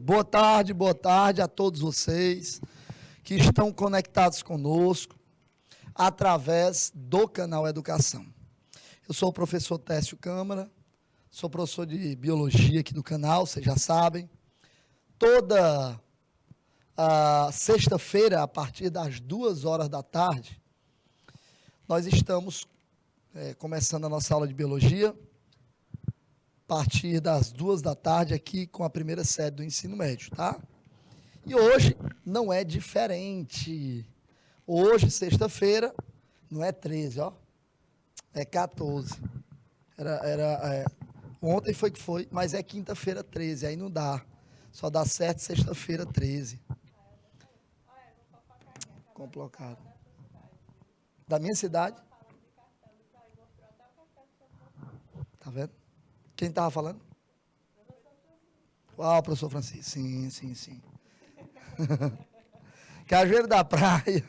boa tarde a todos vocês que estão conectados conosco através do canal Educação. Eu sou o professor Técio Câmara, sou professor de Biologia aqui no canal, vocês já sabem. Toda a sexta-feira, a partir das 2 horas da tarde, nós estamos começando a nossa aula de Biologia, a partir das 2 da tarde aqui com a primeira série do ensino médio, tá? E hoje não é diferente. Hoje, sexta-feira, não é 13, ó, é 14. Ontem foi que foi, mas é quinta-feira 13, aí não dá. Só dá certo sexta-feira 13. Complicado. Da minha cidade? Tá vendo? Quem estava falando? Uau, professor Francisco. Sim. Cajueiro da Praia.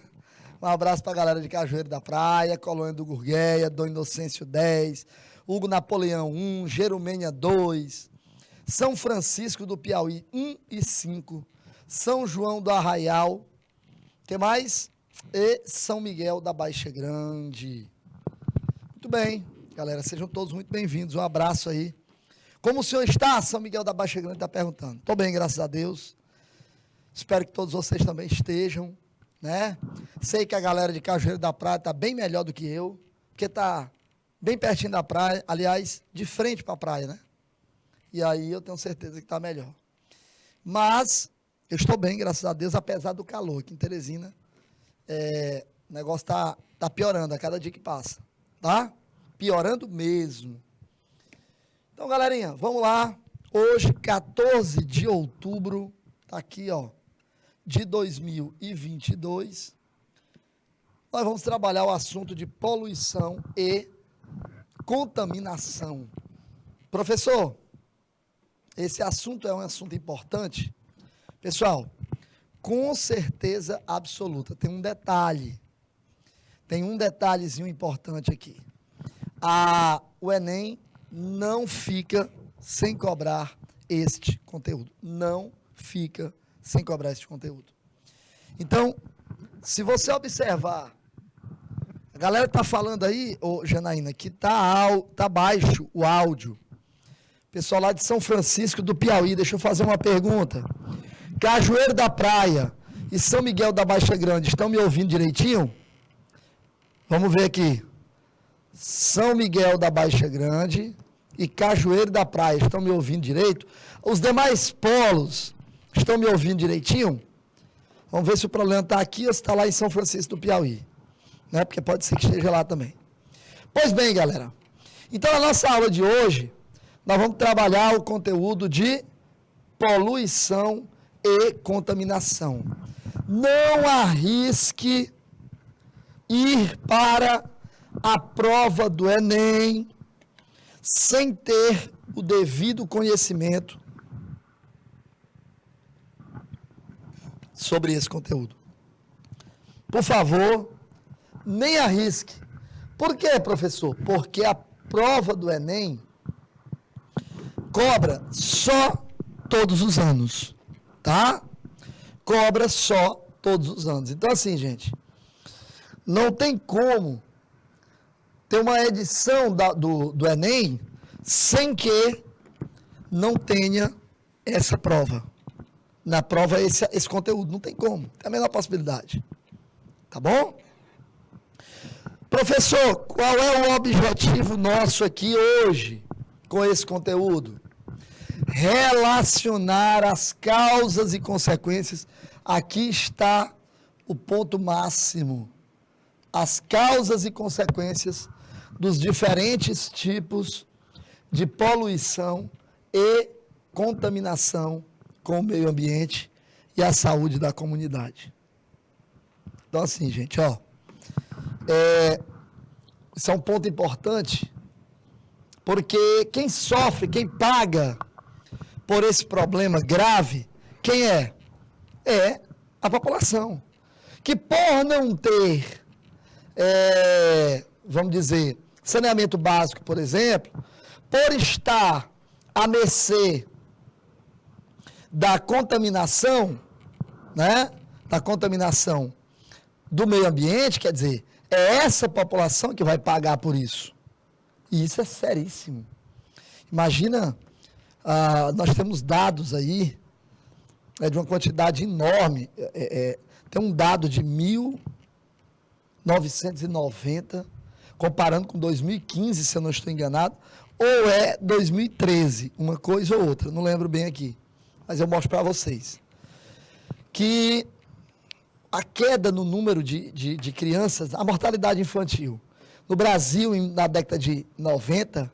Um abraço para a galera de Cajueiro da Praia, Colônia do Gurgueia, Dom Inocêncio 10, Hugo Napoleão 1, Jerumênia 2, São Francisco do Piauí 1 e 5, São João do Arraial, que mais? E São Miguel da Baixa Grande. Muito bem, galera, sejam todos muito bem-vindos. Um abraço aí. Como o senhor está? São Miguel da Baixa Grande está perguntando. Estou bem, graças a Deus. Espero que todos vocês também estejam, né? Sei que a galera de Cajueiro da Praia está bem melhor do que eu, porque está bem pertinho da praia, aliás, de frente para a praia, né? E aí eu tenho certeza que está melhor. Mas eu estou bem, graças a Deus, apesar do calor. Aqui em Teresina, o negócio está piorando a cada dia que passa, tá? Piorando mesmo. Então, galerinha, vamos lá. Hoje, 14 de outubro, tá aqui, ó, de 2022. Nós vamos trabalhar o assunto de poluição e contaminação. Professor, esse assunto é um assunto importante. Pessoal, com certeza absoluta, tem um detalhezinho importante aqui. O Enem não fica sem cobrar este conteúdo. Não fica sem cobrar este conteúdo. Então, se você observar, a galera está falando aí, Janaína, que tá baixo o áudio. Pessoal lá de São Francisco do Piauí, deixa eu fazer uma pergunta. Cajueiro da Praia e São Miguel da Baixa Grande, estão me ouvindo direitinho? Vamos ver aqui. São Miguel da Baixa Grande e Cajueiro da Praia, estão me ouvindo direito? Os demais polos estão me ouvindo direitinho? Vamos ver se o problema está aqui ou se está lá em São Francisco do Piauí, né? Porque pode ser que esteja lá também. Pois bem, galera, então na nossa aula de hoje, nós vamos trabalhar o conteúdo de poluição e contaminação. Não arrisque ir para a prova do Enem sem ter o devido conhecimento sobre esse conteúdo. Por favor, nem arrisque. Por quê, professor? Porque a prova do Enem cobra só todos os anos, tá? Cobra só todos os anos. Então, assim, gente, não tem como ter uma edição do Enem sem que não tenha essa prova. Na prova, esse conteúdo. Não tem como. Tem a menor possibilidade. Tá bom? Professor, qual é o objetivo nosso aqui hoje com esse conteúdo? Relacionar as causas e consequências. Aqui está o ponto máximo. As causas e consequências dos diferentes tipos de poluição e contaminação com o meio ambiente e a saúde da comunidade. Então, assim, gente, ó, isso é um ponto importante, porque quem sofre, quem paga por esse problema grave, quem é? É a população, que por não ter, vamos dizer, saneamento básico, por exemplo, por estar à mercê da contaminação, né? Da contaminação do meio ambiente, quer dizer, é essa população que vai pagar por isso. E isso é seríssimo. Imagina, nós temos dados aí, de uma quantidade enorme. Tem um dado de 1990, comparando com 2015, se eu não estou enganado, ou é 2013, uma coisa ou outra, não lembro bem aqui, mas eu mostro para vocês. Que a queda no número de crianças, a mortalidade infantil, no Brasil, na década de 90,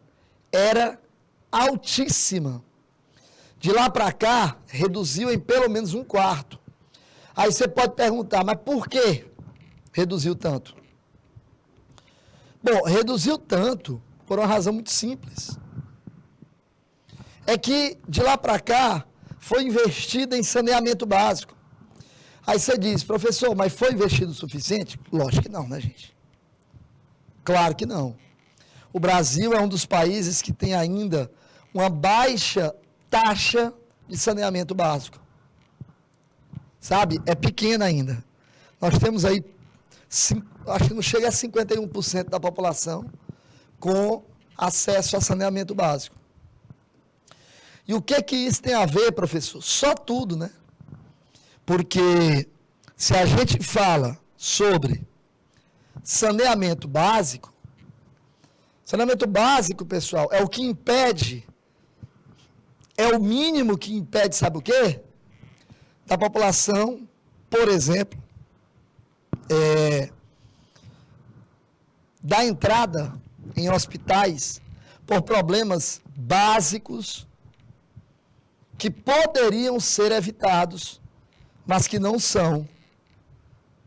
era altíssima. De lá para cá, reduziu em pelo menos um quarto. Aí você pode perguntar, mas por que reduziu tanto? Bom, reduziu tanto por uma razão muito simples. É que de lá para cá foi investido em saneamento básico. Aí você diz, professor, mas foi investido o suficiente? Lógico que não, né, gente? Claro que não. O Brasil é um dos países que tem ainda uma baixa taxa de saneamento básico. Sabe? É pequena ainda. Nós temos aí, acho que não chega a 51% da população com acesso a saneamento básico. E o que isso tem a ver, professor? Só tudo, né? Porque se a gente fala sobre saneamento básico, pessoal, é o que impede, é o mínimo que impede, sabe o quê? Da população, por exemplo, da entrada em hospitais por problemas básicos que poderiam ser evitados, mas que não são,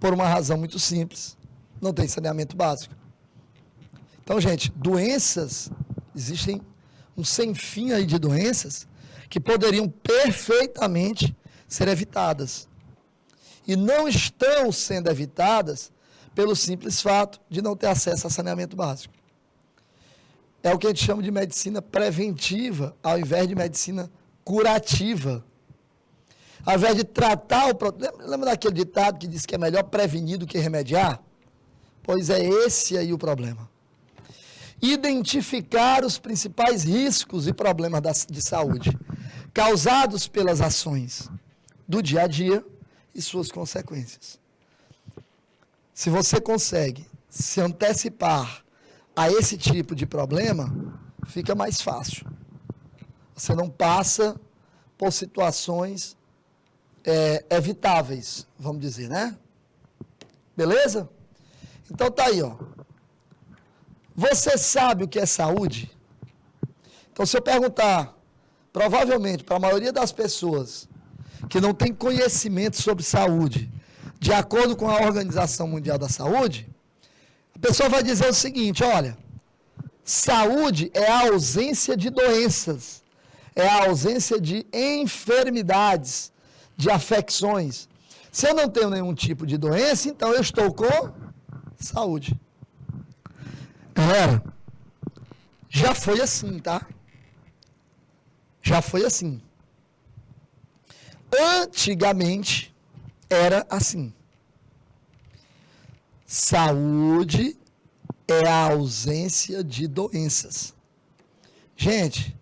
por uma razão muito simples, não tem saneamento básico. Então, gente, doenças, existem um sem fim aí de doenças que poderiam perfeitamente ser evitadas. E não estão sendo evitadas pelo simples fato de não ter acesso a saneamento básico. É o que a gente chama de medicina preventiva, ao invés de medicina curativa. Ao invés de tratar o problema, lembra daquele ditado que diz que é melhor prevenir do que remediar? Pois é esse aí o problema. Identificar os principais riscos e problemas de saúde causados pelas ações do dia a dia e suas consequências. Se você consegue se antecipar a esse tipo de problema, fica mais fácil. Você não passa por situações evitáveis, vamos dizer, né? Beleza? Então tá aí, ó. Você sabe o que é saúde? Então, se eu perguntar, provavelmente, para a maioria das pessoas que não tem conhecimento sobre saúde, de acordo com a Organização Mundial da Saúde, a pessoa vai dizer o seguinte, olha, saúde é a ausência de doenças, é a ausência de enfermidades, de afecções. Se eu não tenho nenhum tipo de doença, então eu estou com saúde. Galera, já foi assim, tá? Já foi assim. Antigamente era assim. Saúde é a ausência de doenças. Gente,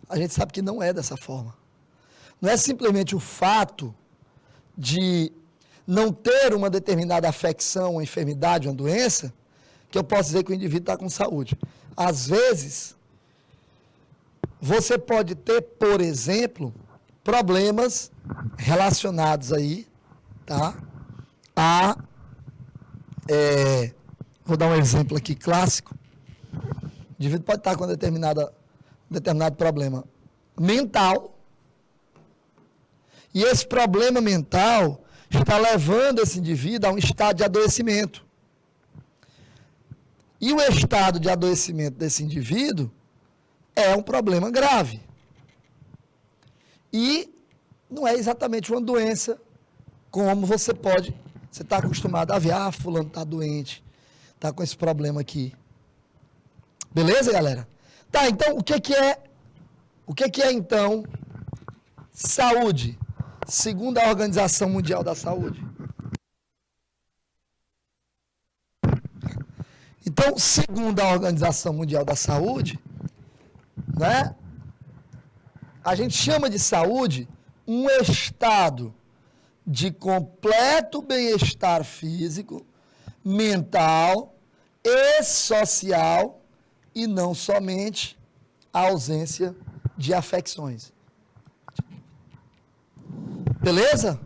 a gente sabe que não é dessa forma. Não é simplesmente o fato de não ter uma determinada afecção, uma enfermidade, uma doença, que eu posso dizer que o indivíduo está com saúde. Às vezes, você pode ter, por exemplo, problemas relacionados aí, tá? Vou dar um exemplo aqui clássico. O indivíduo pode estar com determinado problema mental, e esse problema mental está levando esse indivíduo a um estado de adoecimento. E o estado de adoecimento desse indivíduo é um problema grave. E não é exatamente uma doença como você está acostumado a ver, fulano está doente, está com esse problema aqui. Beleza, galera? Tá, então, o que é então Saúde, segundo a Organização Mundial da Saúde. Então, segundo a Organização Mundial da Saúde, né, a gente chama de saúde um estado de completo bem-estar físico, mental e social, e não somente a ausência de afecções. Beleza?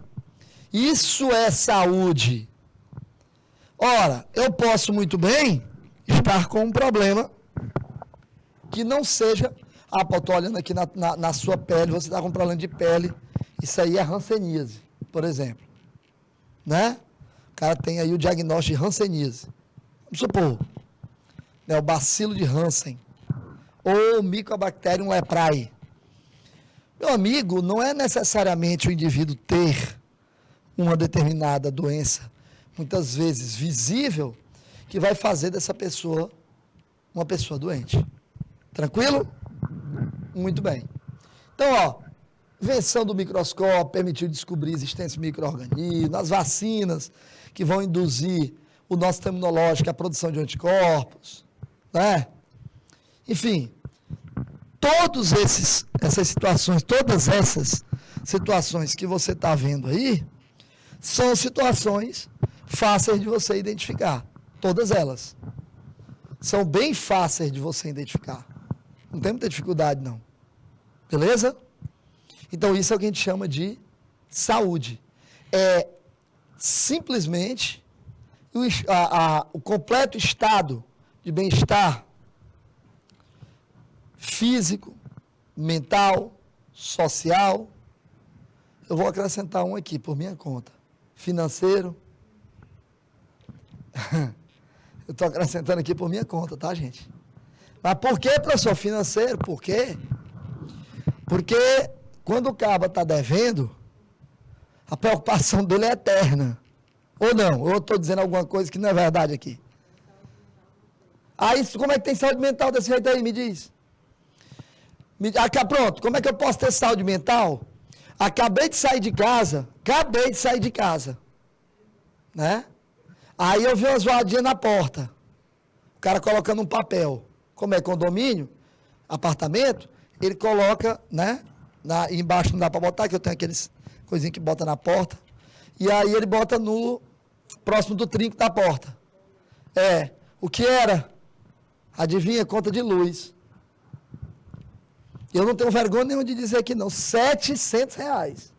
Isso é saúde. Ora, eu posso muito bem estar com um problema que não seja... Ah, pô, estou olhando aqui na sua pele, você está com um problema de pele. Isso aí é hanseníase, por exemplo. Né? O cara tem aí o diagnóstico de hanseníase. Vamos supor, né, o bacilo de Hansen, ou Mycobacterium leprae. Meu amigo, não é necessariamente o indivíduo ter uma determinada doença, muitas vezes visível, que vai fazer dessa pessoa uma pessoa doente. Tranquilo? Muito bem. Então, ó, invenção do microscópio permitiu descobrir existência de micro-organismos, as vacinas que vão induzir o nosso sistema imunológico à produção de anticorpos, né? Enfim, todas essas situações que você está vendo aí, são situações fáceis de você identificar. Todas elas. São bem fáceis de você identificar. Não tem muita dificuldade, não. Beleza? Então, isso é o que a gente chama de saúde. É simplesmente o completo estado de bem-estar físico, mental, social. Eu vou acrescentar um aqui, por minha conta. Financeiro. Eu estou acrescentando aqui por minha conta, tá, gente? Mas por que, professor? Financeiro? Por quê? Porque quando o caba está devendo, a preocupação dele é eterna. Ou não? Ou eu estou dizendo alguma coisa que não é verdade aqui? Aí, como é que tem saúde mental desse jeito aí? Me diz. Pronto, como é que eu posso ter saúde mental? Acabei de sair de casa, né? Aí eu vi uma zoadinha na porta, o cara colocando um papel, como é condomínio, apartamento, ele coloca, né, embaixo não dá para botar, que eu tenho aqueles coisinhas que bota na porta, e aí ele bota no próximo do trinco da porta. O que era? Adivinha? Conta de luz. Eu não tenho vergonha nenhuma de dizer aqui não, R$700.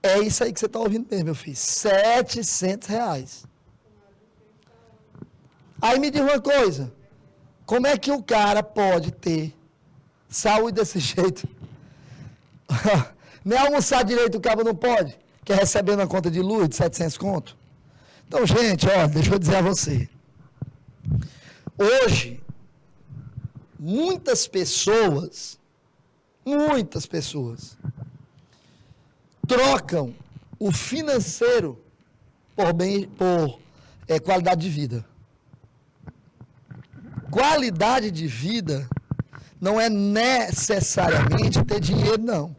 É isso aí que você está ouvindo mesmo, meu filho, R$700. Aí me diz uma coisa, como é que o cara pode ter saúde desse jeito? Nem almoçar direito o cara não pode, que é recebendo uma conta de luz de 700 conto. Então, gente, ó, deixa eu dizer a você. Hoje, muitas pessoas trocam o financeiro por qualidade de vida. Qualidade de vida não é necessariamente ter dinheiro, não.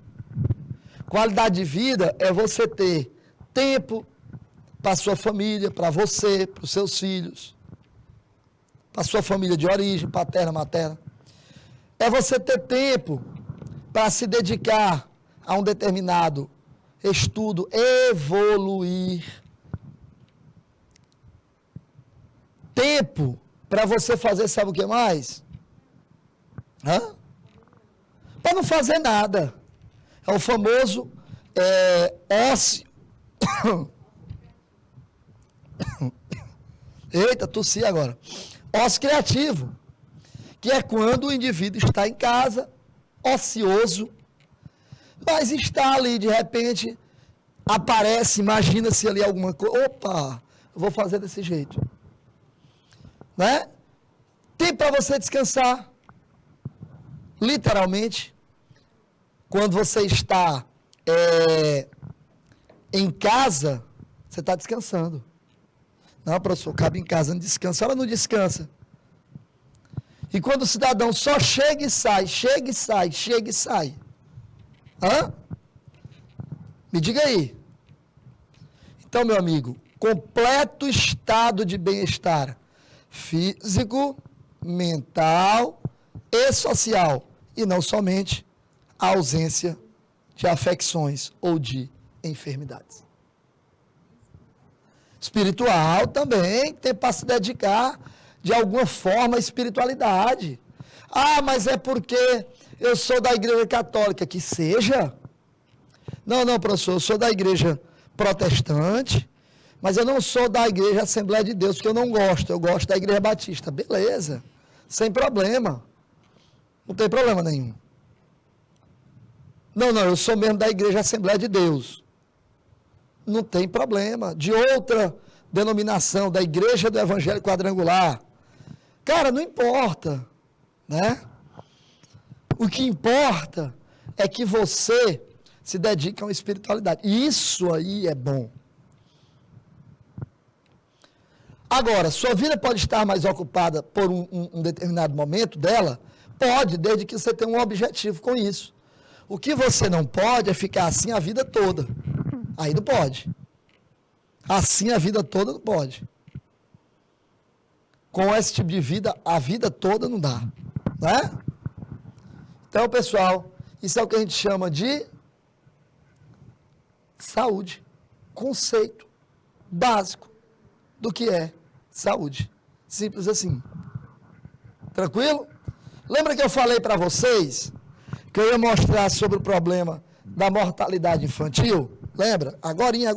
Qualidade de vida é você ter tempo para a sua família, para você, para os seus filhos, para a sua família de origem, paterna, materna. É você ter tempo para se dedicar a um determinado estudo, evoluir. Tempo para você fazer, sabe o que mais? Para não fazer nada. É o famoso ócio. Eita, tossi agora. Ócio criativo, que é quando o indivíduo está em casa, ocioso, mas está ali, de repente, aparece, imagina-se ali alguma coisa, opa, eu vou fazer desse jeito. Né? Tem para você descansar, literalmente, quando você está em casa, você está descansando. Não, professor, cabe em casa, não descansa. Ela não descansa. E quando o cidadão só chega e sai, Hã? Me diga aí. Então, meu amigo, completo estado de bem-estar físico, mental e social, e não somente a ausência de afecções ou de enfermidades. Espiritual também tem para se dedicar de alguma forma à espiritualidade. Ah, mas é porque eu sou da igreja católica. Que seja. Não, professor, eu sou da igreja protestante, mas eu não sou da igreja Assembleia de Deus, porque eu não gosto. Eu gosto da igreja batista. Beleza, sem problema. Não tem problema nenhum. Não, eu sou mesmo da igreja Assembleia de Deus. Não tem problema. De outra denominação, da igreja do Evangelho Quadrangular. Cara, não importa, né? O que importa é que você se dedique a uma espiritualidade. Isso aí é bom. Agora, sua vida pode estar mais ocupada por um determinado momento dela? Pode, desde que você tenha um objetivo com isso. O que você não pode é ficar assim a vida toda. Aí não pode. Assim a vida toda não pode. Com esse tipo de vida, a vida toda não dá. Né? Então, pessoal, isso é o que a gente chama de saúde. Conceito básico do que é saúde. Simples assim. Tranquilo? Lembra que eu falei para vocês que eu ia mostrar sobre o problema da mortalidade infantil? Lembra? Agorinha.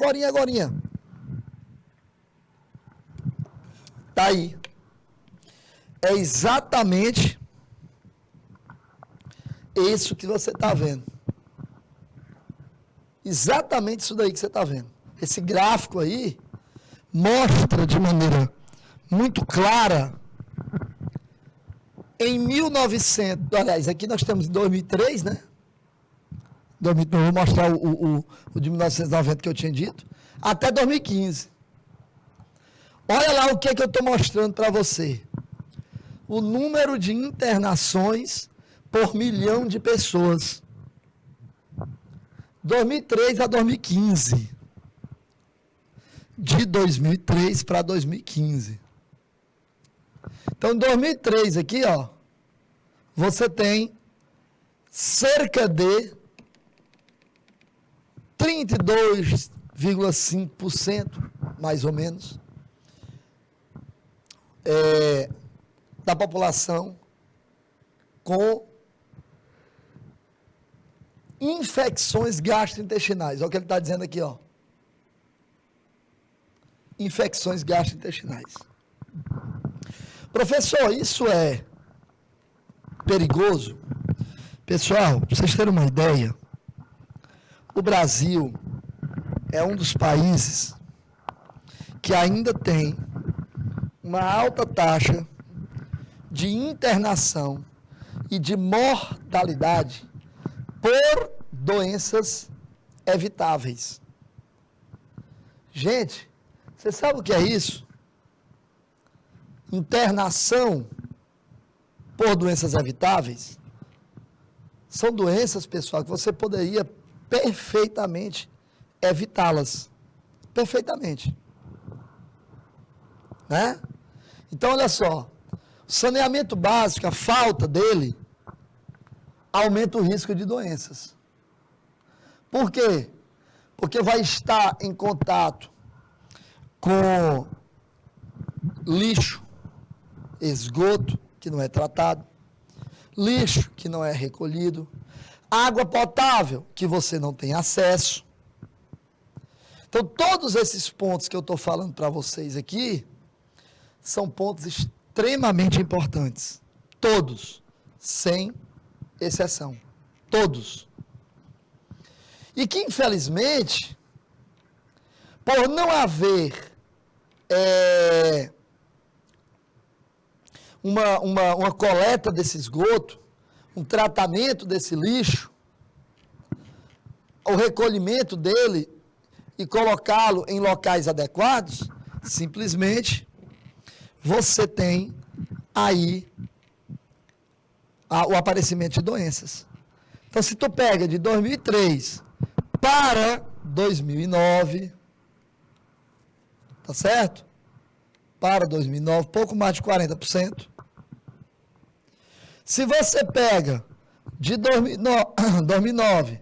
Tá aí. É exatamente isso que você está vendo. Exatamente isso daí que você está vendo. Esse gráfico aí mostra de maneira muito clara em 1900, aliás, aqui nós temos em 2003, né? Eu vou mostrar o de 1990 que eu tinha dito, até 2015. Olha lá o que eu estou mostrando para você. O número de internações por milhão de pessoas. 2003 a 2015. De 2003 para 2015. Então, em 2003 aqui, ó, você tem cerca de 32,5%, mais ou menos, da população com infecções gastrointestinais. Olha o que ele está dizendo aqui, ó. Infecções gastrointestinais. Professor, isso é perigoso? Pessoal, para vocês terem uma ideia, o Brasil é um dos países que ainda tem uma alta taxa de internação e de mortalidade por doenças evitáveis. Gente, você sabe o que é isso? Internação por doenças evitáveis são doenças, pessoal, que você poderia perfeitamente evitá-las. Perfeitamente. Né? Então, olha só. O saneamento básico, a falta dele, aumenta o risco de doenças. Por quê? Porque vai estar em contato com lixo, esgoto que não é tratado, lixo que não é recolhido, água potável que você não tem acesso. Então, todos esses pontos que eu estou falando para vocês aqui são pontos extremamente importantes. Todos, sem exceção. Todos. E que, infelizmente, por não haver uma coleta desse esgoto, um tratamento desse lixo, o recolhimento dele e colocá-lo em locais adequados, simplesmente você tem aí o aparecimento de doenças. Então, se tu pega de 2003 para 2009, tá certo? Para 2009, pouco mais de 40%. Se você pega de 2009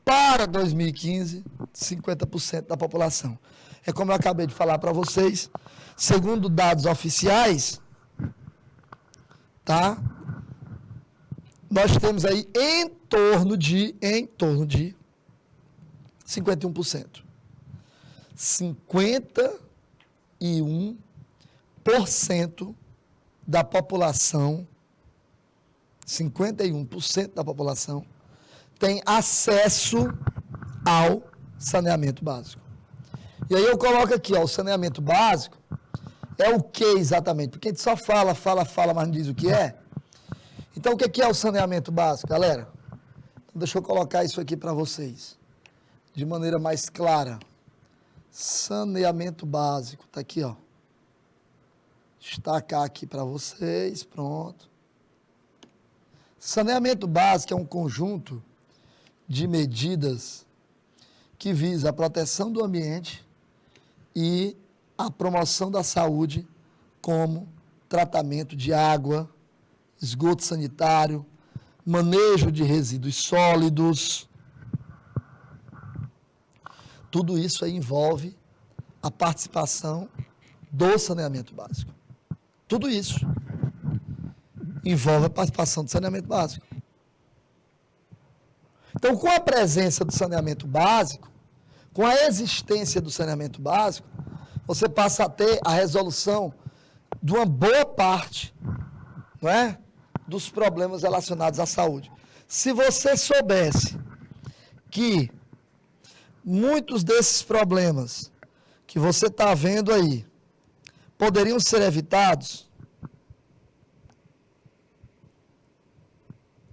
para 2015, 50% da população. É como eu acabei de falar para vocês, segundo dados oficiais, tá? Nós temos aí em torno de 51%. 51% da população, 51% da população tem acesso ao saneamento básico. E aí eu coloco aqui, ó, o saneamento básico é o que exatamente? Porque a gente só fala, mas não diz o que é. Então, o que é o saneamento básico, galera? Então, deixa eu colocar isso aqui para vocês, de maneira mais clara. Saneamento básico, tá aqui, ó. Destacar aqui para vocês, pronto. Saneamento básico é um conjunto de medidas que visa a proteção do ambiente e a promoção da saúde, como tratamento de água, esgoto sanitário, manejo de resíduos sólidos. Tudo isso aí envolve a participação do saneamento básico. Tudo isso envolve a participação do saneamento básico. Então, com a presença do saneamento básico, com a existência do saneamento básico, você passa a ter a resolução de uma boa parte, não é, dos problemas relacionados à saúde. Se você soubesse que muitos desses problemas que você está vendo aí poderiam ser evitados,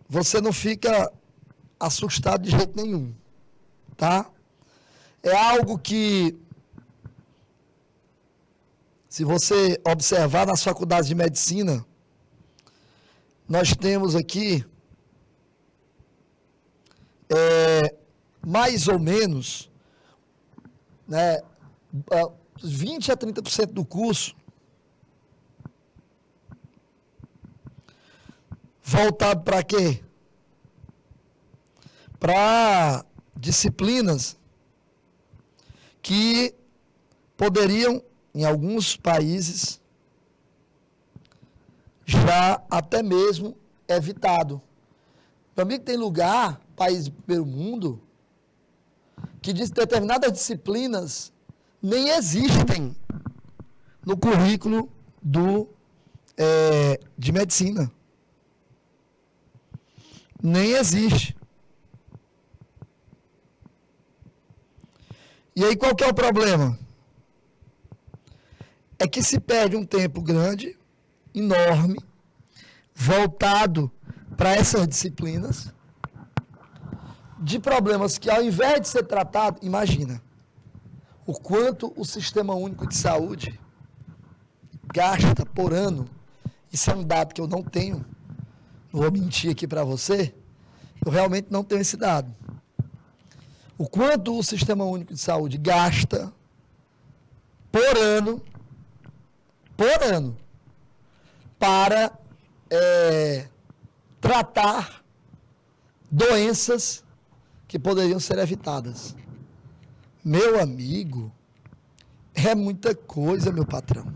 você não fica assustado de jeito nenhum, tá? É algo que, se você observar nas faculdades de medicina, nós temos aqui, mais ou menos, né, 20 a 30% do curso voltado para quê? Para disciplinas que poderiam, em alguns países, já até mesmo evitado. Para mim, tem lugar, país de primeiro mundo, que determinadas disciplinas nem existem no currículo de medicina. Nem existe. E aí qual que é o problema? É que se perde um tempo grande, enorme, voltado para essas disciplinas, de problemas que, ao invés de ser tratado, imagina, o quanto o Sistema Único de Saúde gasta por ano. Isso é um dado que eu não tenho, não vou mentir aqui para você, eu realmente não tenho esse dado. O quanto o Sistema Único de Saúde gasta por ano, para tratar doenças que poderiam ser evitadas. Meu amigo, é muita coisa, meu patrão.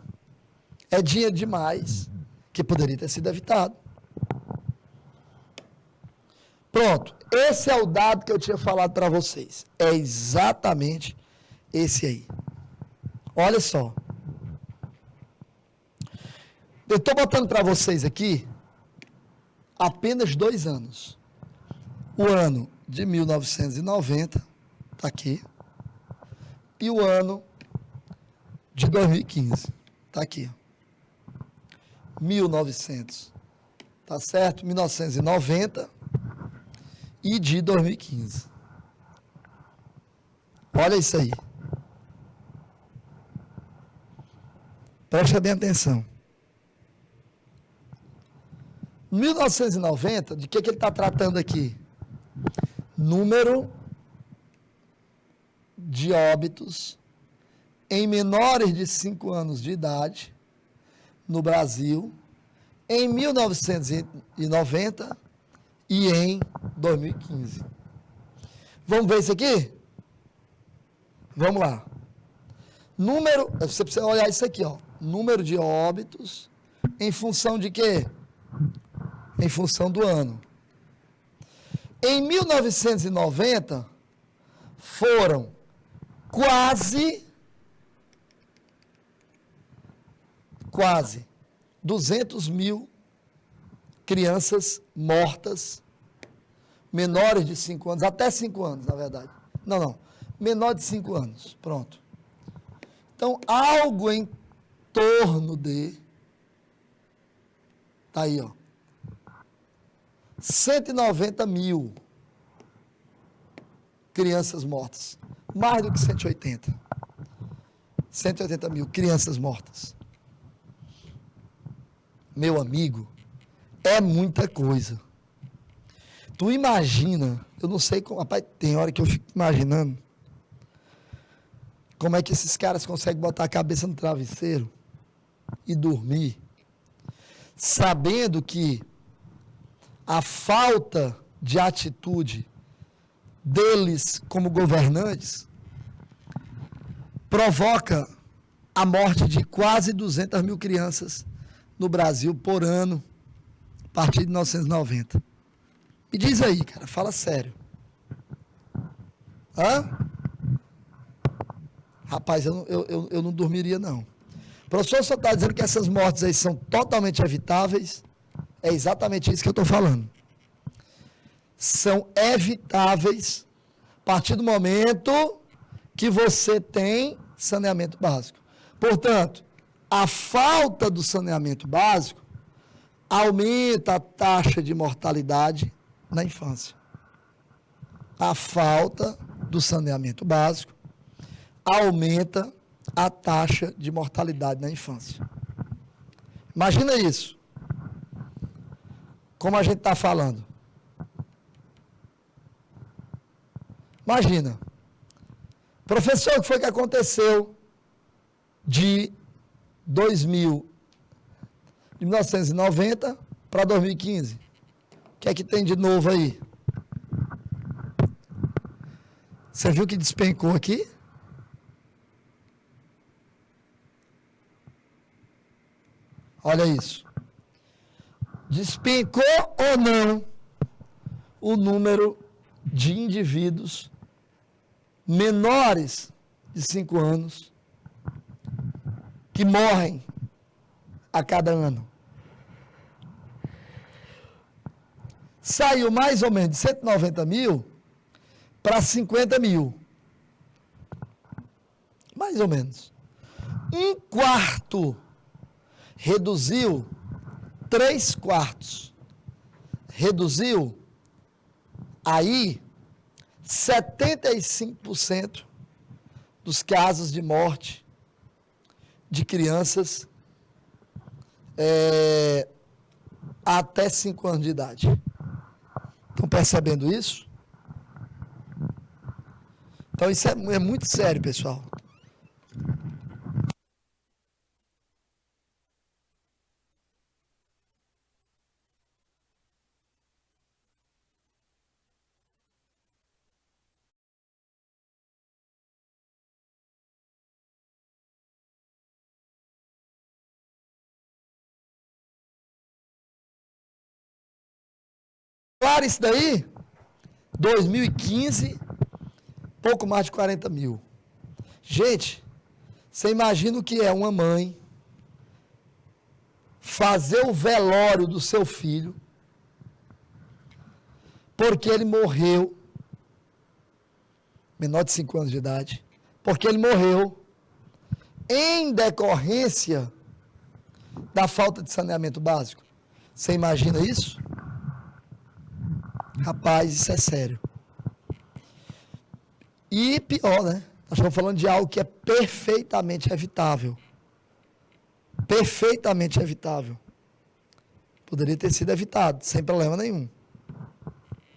É dinheiro demais que poderia ter sido evitado. Pronto, esse é o dado que eu tinha falado para vocês. É exatamente esse aí. Olha só. Eu estou botando para vocês aqui apenas 2 anos. O ano de 1990, está aqui, e o ano de 2015, está aqui. 1900, tá certo? 1990 e de 2015. Olha isso aí. Presta bem atenção. 1990, de que ele está tratando aqui? número de óbitos em menores de 5 anos de idade no Brasil em 1990 e em 2015. Vamos ver isso aqui? Vamos lá. Número, você precisa olhar isso aqui, ó. Número de óbitos em função de quê? Em função do ano. Em 1990, foram quase 200 mil crianças mortas, menores de 5 anos, até 5 anos, na verdade. Não, menor de 5 anos, pronto. Então, algo em torno de, tá aí, ó, 190 mil crianças mortas, mais do que 180 mil crianças mortas. Meu amigo, é muita coisa. Tu imagina, eu não sei como, rapaz, tem hora que eu fico imaginando como é que esses caras conseguem botar a cabeça no travesseiro e dormir, sabendo que a falta de atitude deles como governantes provoca a morte de quase 200 mil crianças no Brasil por ano, a partir de 1990. Me diz aí, cara, fala sério. Hã? Rapaz, eu não dormiria, não. O professor só está dizendo que essas mortes aí são totalmente evitáveis. É exatamente isso que eu estou falando. São evitáveis a partir do momento que você tem saneamento básico. Portanto, a falta do saneamento básico aumenta a taxa de mortalidade na infância. A falta do saneamento básico aumenta a taxa de mortalidade na infância. Imagina isso. Como a gente está falando. Imagina. Professor, o que foi que aconteceu de 1990 para 2015? O que é que tem de novo aí? Você viu que despencou aqui? Olha isso. Despencou ou não o número de indivíduos menores de 5 anos que morrem a cada ano? Saiu mais ou menos de 190 mil para 50 mil. Mais ou menos. Um quarto reduziu 3/4. Reduziu aí 75% dos casos de morte de crianças até 5 anos de idade. Estão percebendo isso? Então isso é muito sério, pessoal. Claro, isso daí, 2015, pouco mais de 40 mil. Gente, você imagina o que é uma mãe fazer o velório do seu filho porque ele morreu, menor de 5 anos de idade, porque ele morreu em decorrência da falta de saneamento básico. Você imagina isso? Rapaz, isso é sério. E pior, né? Nós estamos falando de algo que é perfeitamente evitável. Perfeitamente evitável. Poderia ter sido evitado, sem problema nenhum.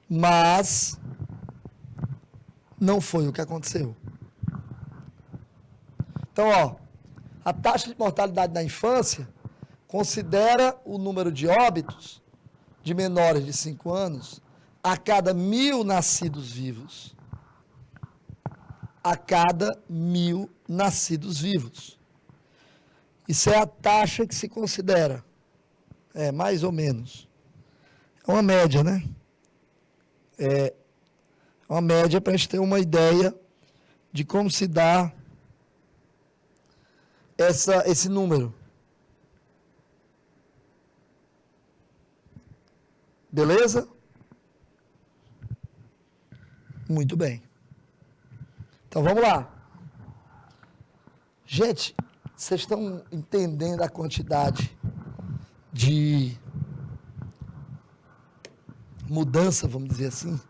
Mas não foi o que aconteceu. Então, ó, a taxa de mortalidade na infância considera o número de óbitos de menores de 5 anos a cada 1.000 nascidos vivos. A cada 1.000 nascidos vivos. Isso é a taxa que se considera. É, mais ou menos. É uma média, né? É uma média para a gente ter uma ideia de como se dá esse número. Beleza? Muito bem. Então vamos lá. Gente, vocês estão entendendo a quantidade de mudança, vamos dizer assim?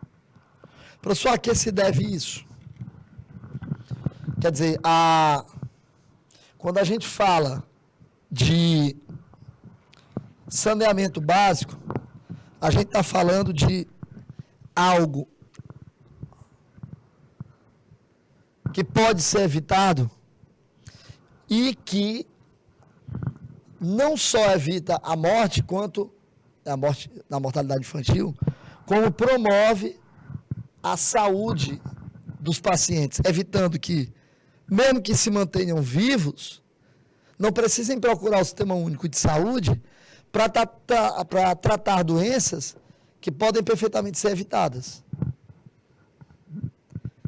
Professor, a que se deve isso? Quer dizer, quando a gente fala de saneamento básico, a gente está falando de algo que pode ser evitado e que não só evita a morte, quanto a morte na mortalidade infantil, como promove a saúde dos pacientes, evitando que, mesmo que se mantenham vivos, não precisem procurar o Sistema Único de Saúde para tratar doenças que podem perfeitamente ser evitadas.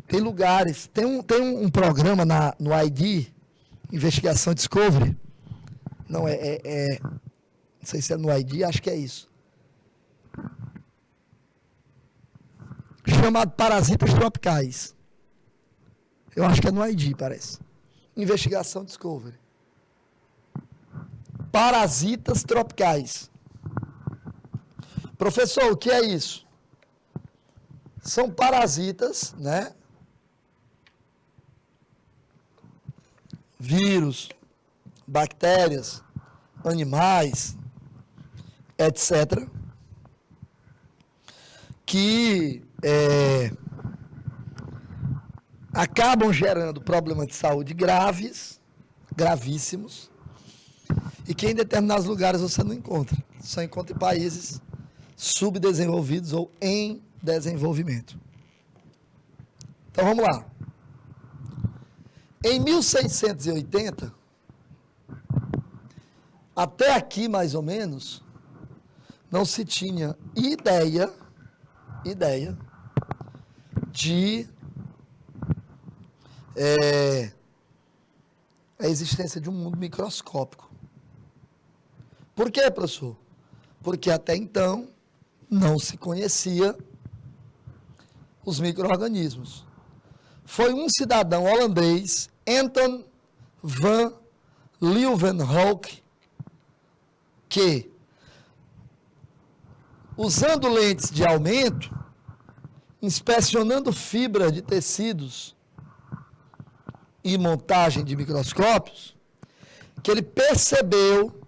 Tem lugares, tem um programa no ID, Investigação Discovery, não sei se é no ID, acho que é isso, chamado Parasitas Tropicais. Eu acho que é no ID, parece. Investigação Discovery. Parasitas tropicais. Professor, o que é isso? São parasitas, né? Vírus, bactérias, animais, etc., que acabam gerando problemas de saúde gravíssimos, e que em determinados lugares você não encontra. Só encontra em países subdesenvolvidos ou em desenvolvimento. Então vamos lá. Em 1680, até aqui mais ou menos, não se tinha ideia de a existência de um mundo microscópico. Por quê, professor? Porque até então não se conhecia os micro-organismos. Foi um cidadão holandês, Anton van Leeuwenhoek, que, usando lentes de aumento, inspecionando fibras de tecidos e montagem de microscópios, que ele percebeu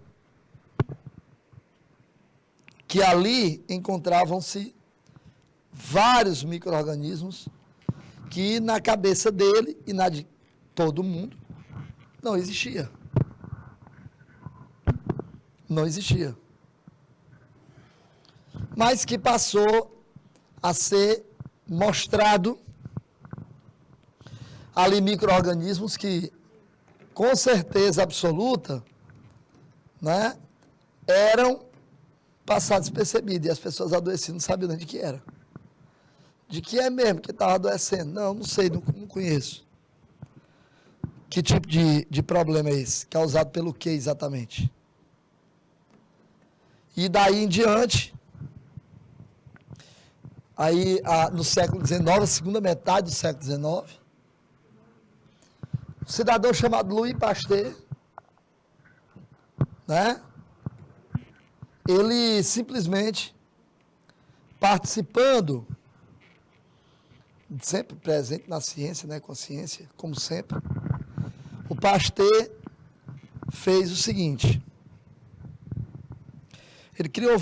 que ali encontravam-se vários micro-organismos que na cabeça dele e na de todo mundo não existia. Não existia. Mas que passou a ser mostrado ali micro-organismos que, com certeza absoluta, né, eram passados despercebidos, e as pessoas adoecidas não sabiam nem de que era. De que é mesmo que estava adoecendo? Não sei, não conheço. Que tipo de problema é esse? Causado pelo que exatamente? E daí em diante, aí no século XIX, a segunda metade do século XIX, um cidadão chamado Louis Pasteur, né? Ele simplesmente, participando, sempre presente na ciência, né, com a ciência, como sempre, o Pasteur fez o seguinte: ele criou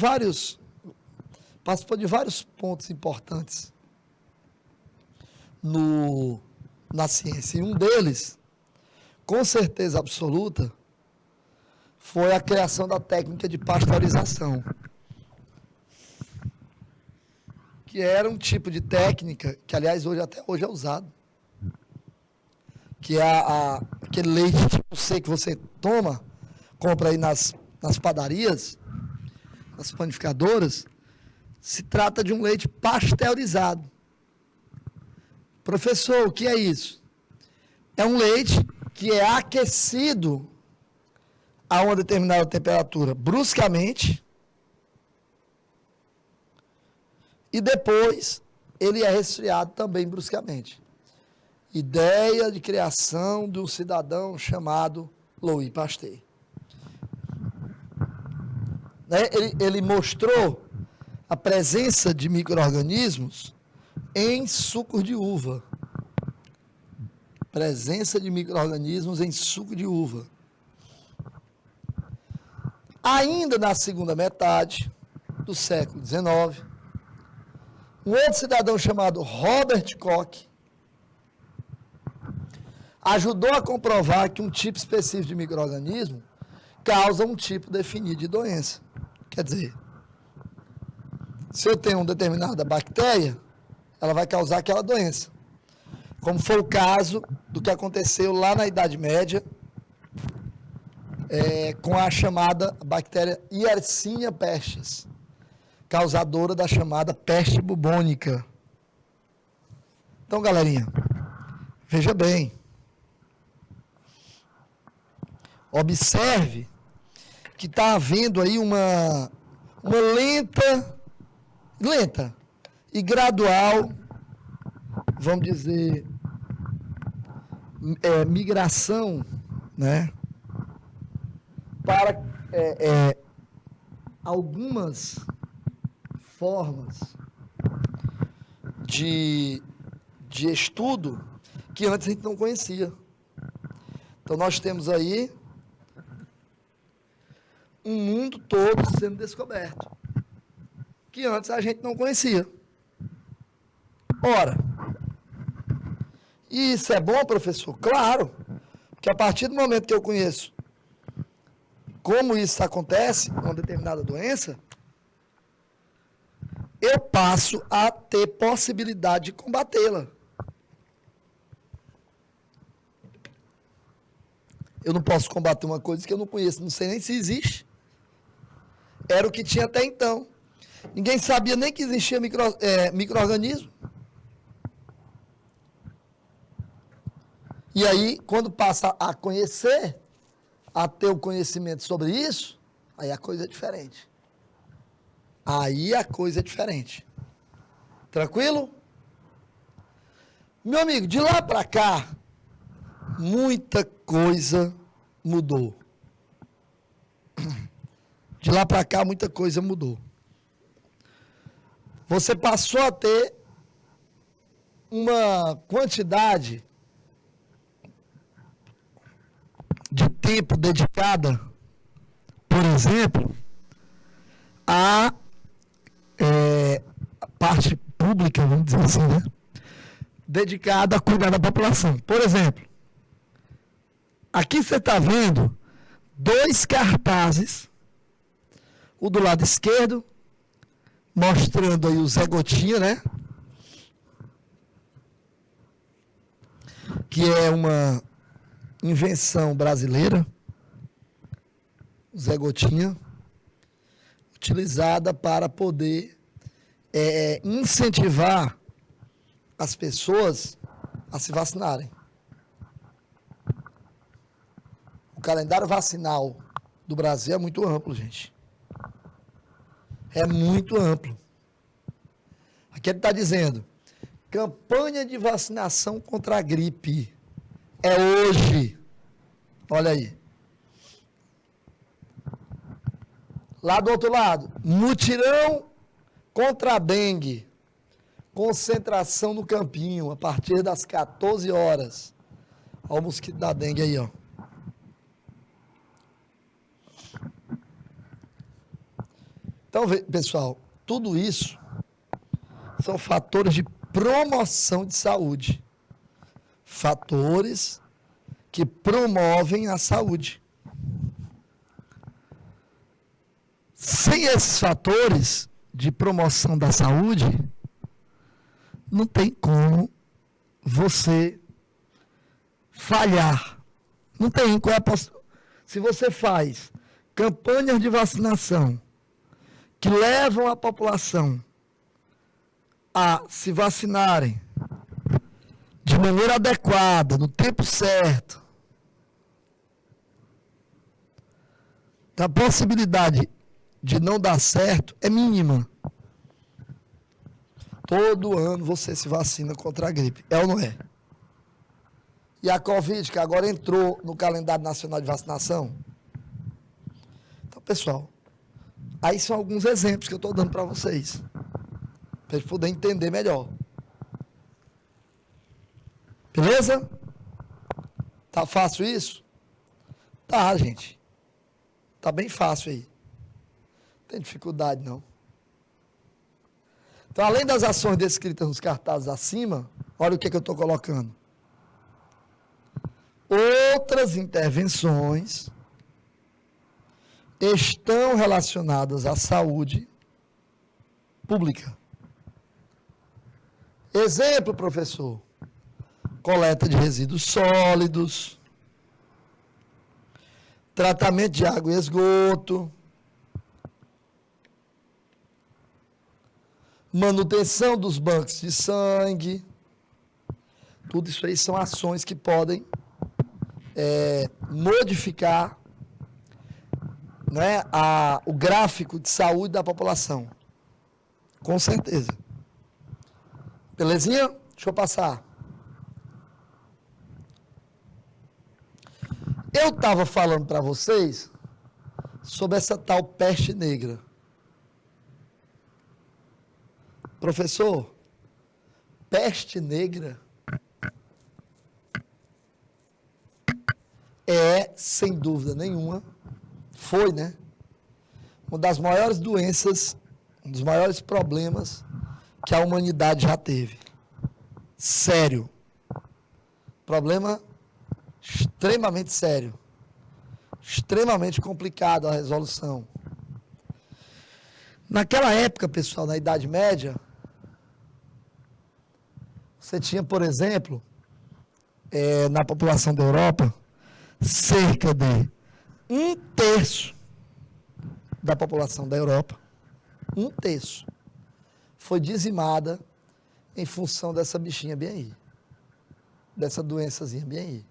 participou de vários pontos importantes na ciência. E um deles, com certeza absoluta, foi a criação da técnica de pasteurização, que era um tipo de técnica que, aliás, até hoje é usado, que é aquele leite tipo C que você compra aí nas padarias, nas panificadoras. Se trata de um leite pasteurizado. Professor, o que é isso? É um leite que é aquecido a uma determinada temperatura bruscamente e depois ele é resfriado também bruscamente. Ideia de criação de um cidadão chamado Louis Pasteur. Ele mostrou a presença de micro-organismos em sucos de uva. Presença de micro-organismos em suco de uva. Ainda na segunda metade do século XIX, um outro cidadão chamado Robert Koch ajudou a comprovar que um tipo específico de micro-organismo causa um tipo definido de doença. Quer dizer, se eu tenho uma determinada bactéria, ela vai causar aquela doença. Como foi o caso do que aconteceu lá na Idade Média, com a chamada bactéria Yersinia pestis, causadora da chamada peste bubônica. Então, galerinha, veja bem. Observe que está havendo aí uma lenta e gradual, vamos dizer, migração, né, para algumas formas de estudo que antes a gente não conhecia. Então, nós temos aí um mundo todo sendo descoberto, que antes a gente não conhecia. Ora, e isso é bom, professor? Claro, porque a partir do momento que eu conheço como isso acontece, uma determinada doença, eu passo a ter possibilidade de combatê-la. Eu não posso combater uma coisa que eu não conheço, não sei nem se existe. Era o que tinha até então. Ninguém sabia nem que existia micro-organismo. E aí, quando passa a conhecer, a ter o conhecimento sobre isso, aí a coisa é diferente. Aí a coisa é diferente. Tranquilo? Meu amigo, de lá para cá, muita coisa mudou. De lá para cá, muita coisa mudou. Você passou a ter uma quantidade de tempo dedicada, por exemplo, à parte pública, vamos dizer assim, né? Dedicada a cuidar da população. Por exemplo, aqui você está vendo 2 cartazes, o do lado esquerdo, mostrando aí o Zé Gotinha, né? Que é uma invenção brasileira, o Zé Gotinha, utilizada para poder incentivar as pessoas a se vacinarem. O calendário vacinal do Brasil é muito amplo, gente. É muito amplo. Aqui ele está dizendo, campanha de vacinação contra a gripe. É hoje. Olha aí. Lá do outro lado, mutirão contra a dengue. Concentração no Campinho, a partir das 14 horas. Olha o mosquito da dengue aí, ó. Então, pessoal, tudo isso são fatores de promoção de saúde. Fatores que promovem a saúde. Sem esses fatores de promoção da saúde, não tem como você falhar. Não tem qual é a se você faz campanhas de vacinação que levam a população a se vacinarem de maneira adequada, no tempo certo, a possibilidade de não dar certo é mínima. Todo ano você se vacina contra a gripe, é ou não é? E a Covid, que agora entrou no calendário nacional de vacinação? Então, pessoal, aí são alguns exemplos que eu estou dando para vocês, para eles poderem entender melhor. Beleza? Tá fácil isso? Tá, gente. Tá bem fácil aí. Não tem dificuldade, não. Então, além das ações descritas nos cartazes acima, olha o que eu estou colocando. Outras intervenções estão relacionadas à saúde pública. Exemplo, professor. Coleta de resíduos sólidos, tratamento de água e esgoto, manutenção dos bancos de sangue. Tudo isso aí são ações que podem modificar, né, o gráfico de saúde da população. Com certeza. Belezinha? Deixa eu passar. Eu estava falando para vocês sobre essa tal peste negra. Professor, peste negra é, sem dúvida nenhuma, foi, né? Uma das maiores doenças, um dos maiores problemas que a humanidade já teve. Sério. Problema extremamente sério. Extremamente complicado a resolução. Naquela época, pessoal, na Idade Média, você tinha, por exemplo, na população da Europa, cerca de 1/3 da população da Europa, 1/3, foi dizimada em função dessa bichinha bem aí, dessa doençazinha bem aí.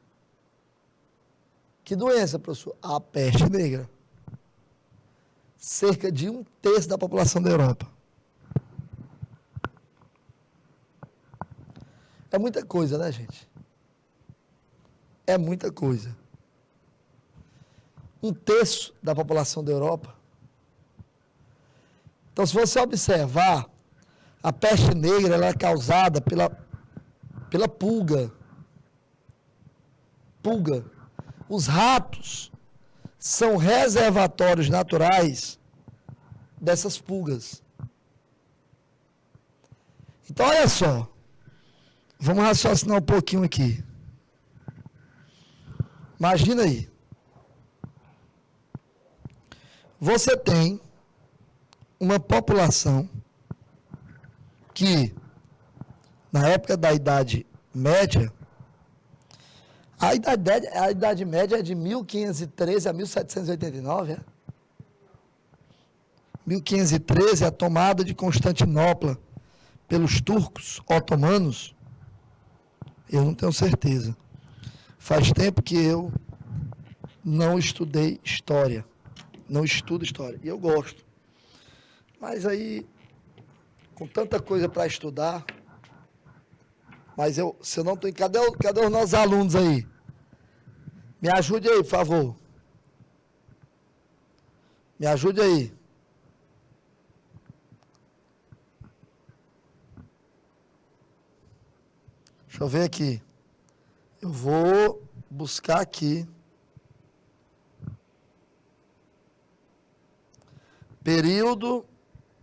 Que doença, professor? A peste negra. Cerca de 1/3 da população da Europa. É muita coisa, né, gente? É muita coisa. 1/3 da população da Europa. Então, se você observar, a peste negra ela é causada pela pulga. Pulga. Os ratos são reservatórios naturais dessas pulgas. Então, olha só. Vamos raciocinar um pouquinho aqui. Imagina aí. Você tem uma população que, na época da Idade Média, a Idade Média é de 1513 a 1789, 1513, a tomada de Constantinopla pelos turcos otomanos, eu não tenho certeza. Faz tempo que eu não estudei história, não estudo história, e eu gosto. Mas aí, com tanta coisa para estudar, mas se eu não estou... Cadê os nossos alunos aí? Me ajude aí, por favor. Me ajude aí. Deixa eu ver aqui. Eu vou buscar aqui. Período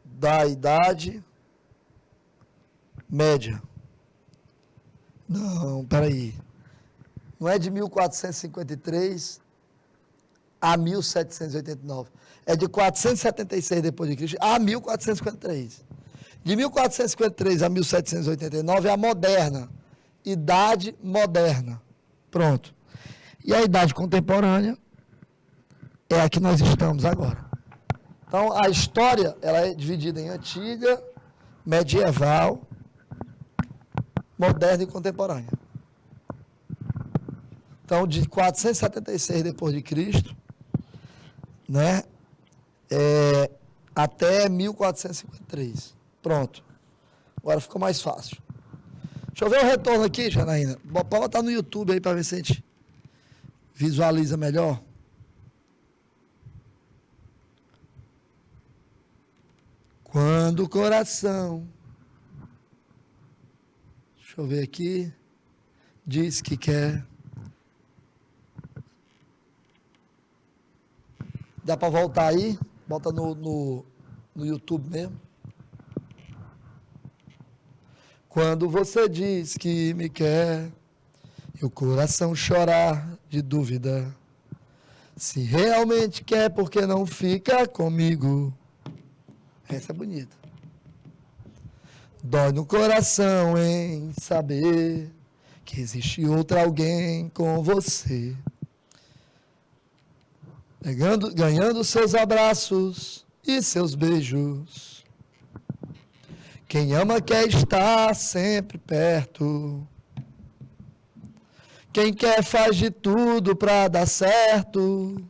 da Idade Média. Não, peraí. Não é de 1453 a 1789. É de 476 depois de Cristo a 1453. De 1453 a 1789 é a moderna. Idade moderna. Pronto. E a idade contemporânea é a que nós estamos agora. Então, a história ela é dividida em antiga, medieval, moderna e contemporânea. Então, de 476 depois de Cristo, né, até 1453. Pronto. Agora ficou mais fácil. Deixa eu ver o retorno aqui, Janaína. Pode botar no YouTube aí para ver se a gente visualiza melhor. Quando o coração, deixa eu ver aqui, diz que quer. Dá para voltar aí? Bota no YouTube mesmo. Quando você diz que me quer, e o coração chorar de dúvida, se realmente quer, por que não fica comigo? Essa é bonita. Dói no coração em saber que existe outro alguém com você. Ganhando seus abraços e seus beijos. Quem ama quer estar sempre perto. Quem quer faz de tudo para dar certo.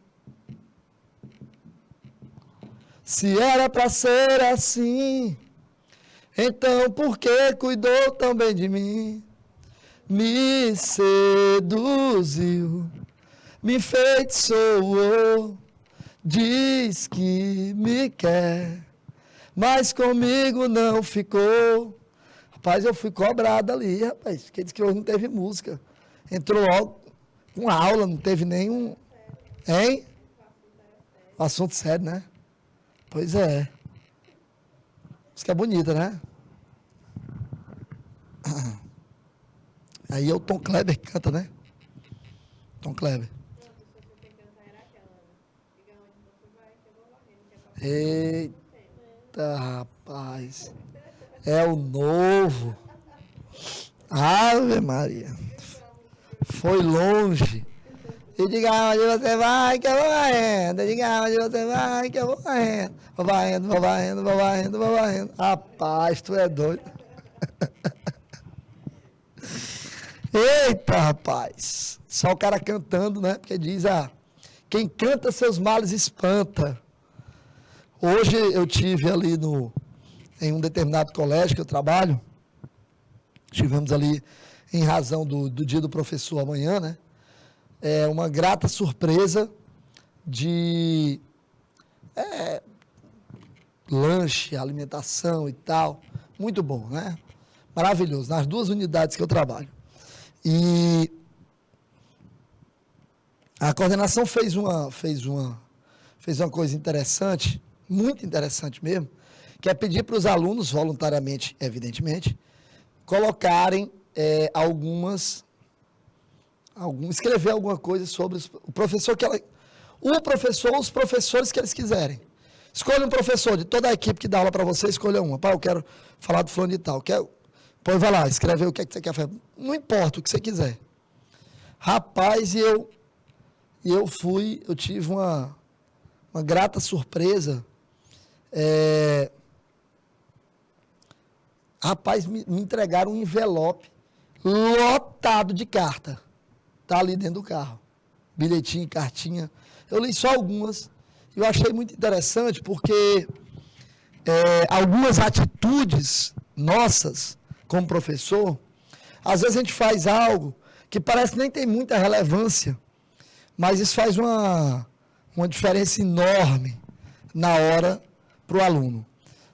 Se era para ser assim, então por que cuidou tão bem de mim? Me seduziu, me enfeitiçou, diz que me quer, mas comigo não ficou. Rapaz, eu fui cobrado ali, rapaz, porque disse que hoje não teve música. Entrou logo com aula, não teve nenhum... Hein? O assunto sério, né? Pois é. Música bonita, né? Aí é o Tom Kleber que canta, né? Tom Kleber. Eita, rapaz. É o novo. Ave Maria. Foi longe. E diga onde você vai, que eu vou varrendo. Diga onde você vai, que eu vou varrendo. Vou varrendo, vou varrendo, vou varrendo, vou varrendo. Rapaz, tu é doido. Eita, rapaz. Só o cara cantando, né? Porque diz, quem canta seus males espanta. Hoje eu tive ali em um determinado colégio que eu trabalho. Estivemos ali em razão do dia do professor amanhã, né? É uma grata surpresa de lanche, alimentação e tal. Muito bom, né? Maravilhoso, nas duas unidades que eu trabalho. E a coordenação fez uma coisa interessante, muito interessante mesmo, que é pedir para os alunos, voluntariamente, evidentemente, colocarem escrever alguma coisa sobre o professor os professores que eles quiserem. Escolha um professor de toda a equipe que dá aula para você, escolha um. Pai, eu quero falar do fulano de tal. Pois vai lá, escreve o que é que você quer fazer. Não importa o que você quiser. Rapaz, eu tive uma grata surpresa. Rapaz, me entregaram um envelope lotado de carta. Está ali dentro do carro. Bilhetinho, cartinha. Eu li só algumas. Eu achei muito interessante porque algumas atitudes nossas, como professor, às vezes a gente faz algo que parece nem ter muita relevância, mas isso faz uma diferença enorme na hora para o aluno.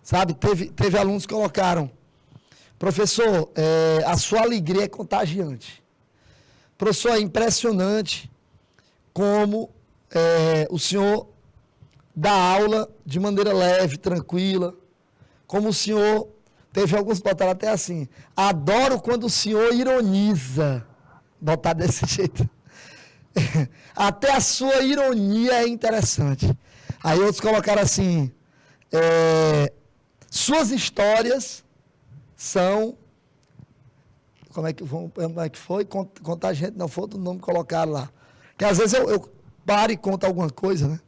Sabe, teve alunos que colocaram, professor, a sua alegria é contagiante. Professor, é impressionante como o senhor dá aula de maneira leve, tranquila, como o senhor Teve alguns que botaram até assim, adoro quando o senhor ironiza. Botar desse jeito. Até a sua ironia é interessante. Aí outros colocaram assim, suas histórias são, como é que foi? Contagiante, não foi outro nome que colocaram lá. Que às vezes eu paro e conto alguma coisa, né?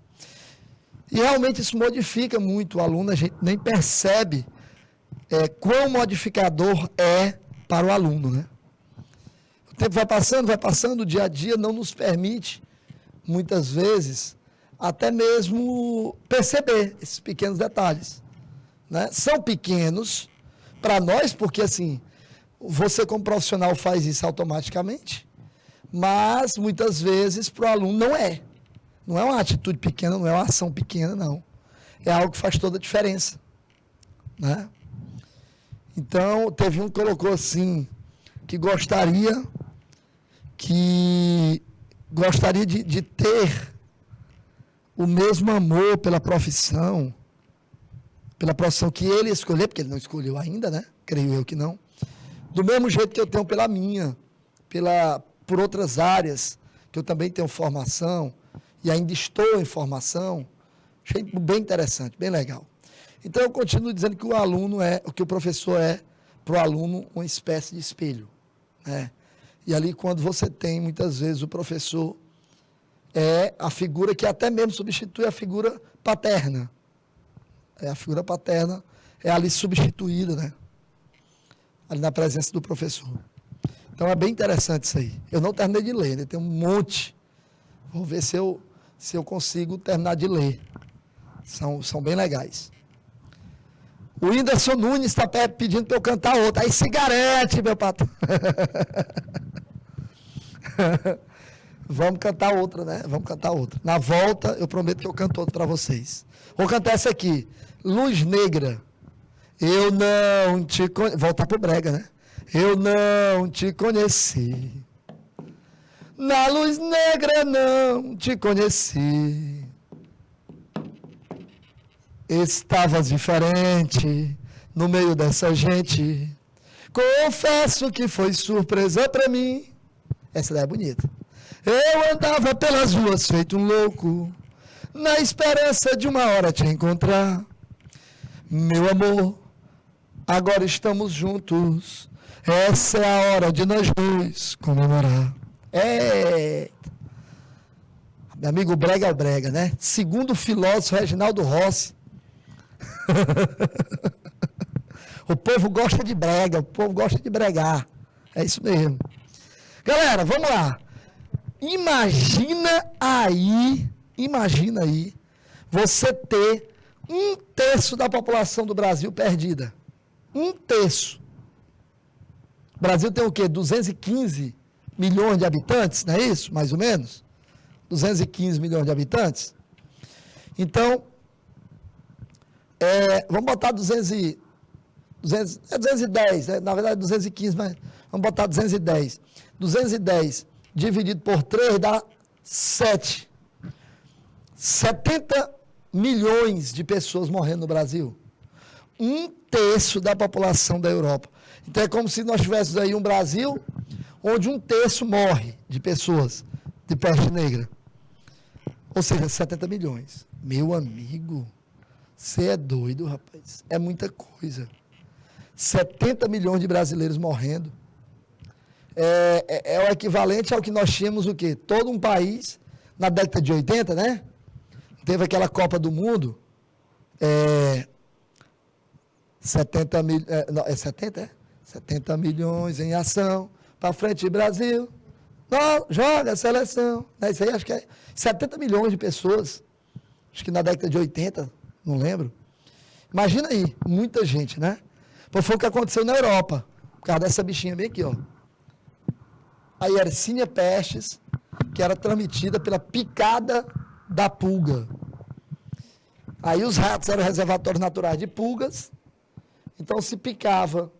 E realmente isso modifica muito o aluno, a gente nem percebe quão modificador é para o aluno, né? O tempo vai passando, o dia a dia não nos permite, muitas vezes, até mesmo perceber esses pequenos detalhes, né? São pequenos para nós, porque assim, você como profissional faz isso automaticamente, mas muitas vezes para o aluno não é. Não é uma atitude pequena, não é uma ação pequena, não. É algo que faz toda a diferença, né? Então, teve um que colocou assim, que gostaria de ter o mesmo amor pela profissão que ele escolheu, porque ele não escolheu ainda, né? Creio eu que não. Do mesmo jeito que eu tenho pela minha, por outras áreas, que eu também tenho formação, e ainda estou em formação. Achei bem interessante, bem legal. Então, eu continuo dizendo que o professor é, para o aluno, uma espécie de espelho, né? E ali, quando você tem, muitas vezes, o professor é a figura que até mesmo substitui a figura paterna. A figura paterna é ali substituída, né? Ali na presença do professor. Então, é bem interessante isso aí. Eu não terminei de ler, né? Tem um monte. Vou ver se eu consigo terminar de ler. São bem legais. O Whindersson Nunes está pedindo para eu cantar outra. Aí se garante, meu patrão. Vamos cantar outra, né? Vamos cantar outra. Na volta, eu prometo que eu canto outra para vocês. Vou cantar essa aqui. Luz Negra. Eu não te conheci. Voltar pro brega, né? Eu não te conheci. Na luz negra não te conheci. Estavas diferente no meio dessa gente. Confesso que foi surpresa pra mim. Essa daí é bonita. Eu andava pelas ruas feito um louco, na esperança de uma hora te encontrar. Meu amor, agora estamos juntos. Essa é a hora de nós dois comemorar. Meu amigo, brega é o brega, né? Segundo o filósofo Reginaldo Rossi, o povo gosta de brega, o povo gosta de bregar. É isso mesmo. Galera, vamos lá. Imagina aí, você ter 1/3 da população do Brasil perdida. 1/3. O Brasil tem o quê? 215 milhões de habitantes, não é isso? Mais ou menos? 215 milhões de habitantes. Então, vamos botar 210, né? Na verdade 215, mas vamos botar 210. 210 dividido por 3 dá 7. 70 milhões de pessoas morrendo no Brasil. 1/3 da população da Europa. Então é como se nós tivéssemos aí um Brasil onde 1/3 morre de pessoas de peste negra. Ou seja, 70 milhões. Meu amigo, você é doido, rapaz. É muita coisa. 70 milhões de brasileiros morrendo. É o equivalente ao que nós tínhamos o quê? Todo um país, na década de 80, né? Teve aquela Copa do Mundo. 70 milhões em ação. Para frente, Brasil. Não, joga a seleção. Isso aí acho que é 70 milhões de pessoas. Acho que na década de 80, não lembro. Imagina aí, muita gente, né? Foi o que aconteceu na Europa. Por causa dessa bichinha bem aqui, ó. A Yersinia pestis, que era transmitida pela picada da pulga. Aí os ratos eram reservatórios naturais de pulgas. Então se picava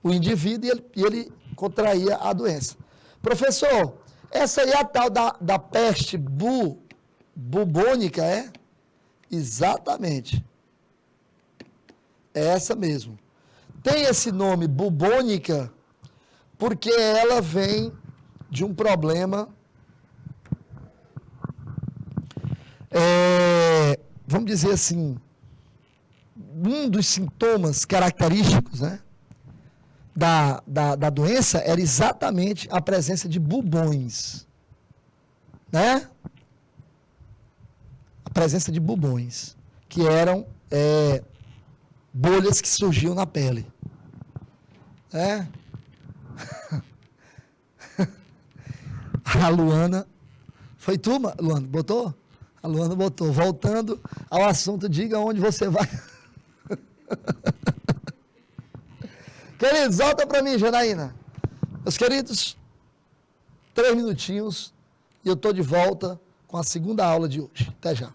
o indivíduo e ele contraía a doença. Professor, essa aí é a tal da peste bubônica, é? Exatamente. É essa mesmo. Tem esse nome bubônica porque ela vem de um problema, vamos dizer assim, um dos sintomas característicos, né, da doença era exatamente a presença de bubões, né? A presença de bubões, que eram bolhas que surgiam na pele, né? A Luana, foi tu, Luana, botou? A Luana botou. Voltando ao assunto, diga onde você vai. Queridos, volta para mim, Janaína. Meus queridos, 3 minutinhos e eu estou de volta com a segunda aula de hoje. Até já.